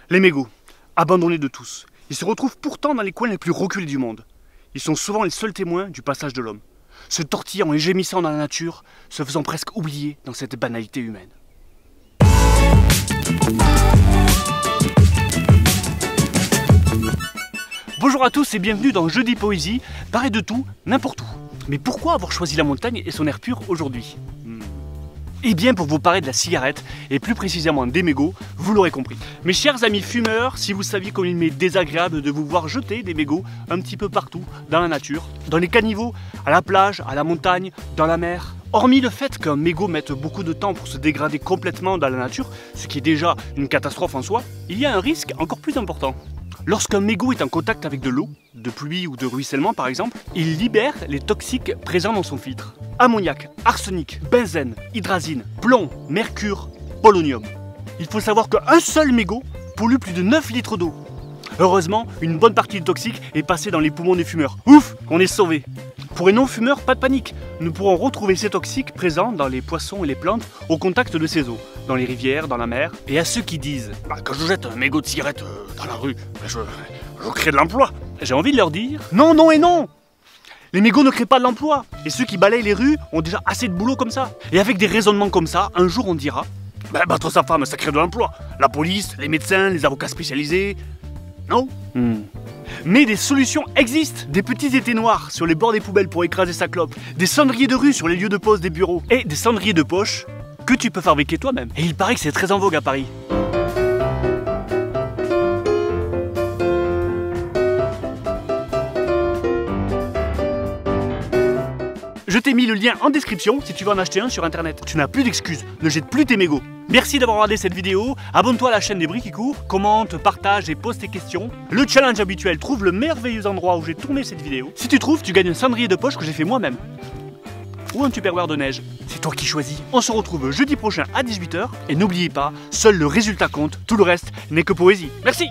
Les mégots, abandonnés de tous, ils se retrouvent pourtant dans les coins les plus reculés du monde. Ils sont souvent les seuls témoins du passage de l'homme, se tortillant et gémissant dans la nature, se faisant presque oublier dans cette banalité humaine. Bonjour à tous et bienvenue dans Jeudi Poésie, parler de tout, n'importe où. Mais pourquoi avoir choisi la montagne et son air pur aujourd'hui? Eh bien pour vous parler de la cigarette, et plus précisément des mégots, vous l'aurez compris. Mes chers amis fumeurs, si vous saviez comme il m'est désagréable de vous voir jeter des mégots un petit peu partout, dans la nature, dans les caniveaux, à la plage, à la montagne, dans la mer. Hormis le fait qu'un mégot mette beaucoup de temps pour se dégrader complètement dans la nature, ce qui est déjà une catastrophe en soi, il y a un risque encore plus important. Lorsqu'un mégot est en contact avec de l'eau, de pluie ou de ruissellement par exemple, il libère les toxiques présents dans son filtre. Ammoniac, arsenic, benzène, hydrazine, plomb, mercure, polonium. Il faut savoir qu'un seul mégot pollue plus de 9 litres d'eau. Heureusement, une bonne partie du toxique est passée dans les poumons des fumeurs. Ouf, on est sauvés. Pour les non-fumeurs, pas de panique. Nous pourrons retrouver ces toxiques présents dans les poissons et les plantes au contact de ces eaux, dans les rivières, dans la mer. Et à ceux qui disent quand je jette un mégot de cigarette dans la rue, je crée de l'emploi. J'ai envie de leur dire non, non et non. Les mégots ne créent pas de l'emploi. Et ceux qui balayent les rues ont déjà assez de boulot comme ça. Et avec des raisonnements comme ça, un jour on dira battre sa femme, ça crée de l'emploi. La police, les médecins, les avocats spécialisés. Non. Mais des solutions existent. Des petits étais noirs sur les bords des poubelles pour écraser sa clope, des cendriers de rue sur les lieux de pause des bureaux, et des cendriers de poche que tu peux fabriquer toi-même. Et il paraît que c'est très en vogue à Paris. Je t'ai mis le lien en description si tu veux en acheter un sur internet. Tu n'as plus d'excuses, ne jette plus tes mégots. Merci d'avoir regardé cette vidéo, abonne-toi à la chaîne des Bris qui courent, commente, partage et pose tes questions. Le challenge habituel, trouve le merveilleux endroit où j'ai tourné cette vidéo. Si tu trouves, tu gagnes un cendrier de poche que j'ai fait moi-même. Ou un tupperware de neige. C'est toi qui choisis. On se retrouve jeudi prochain à 18 h. Et n'oubliez pas, seul le résultat compte, tout le reste n'est que poésie. Merci.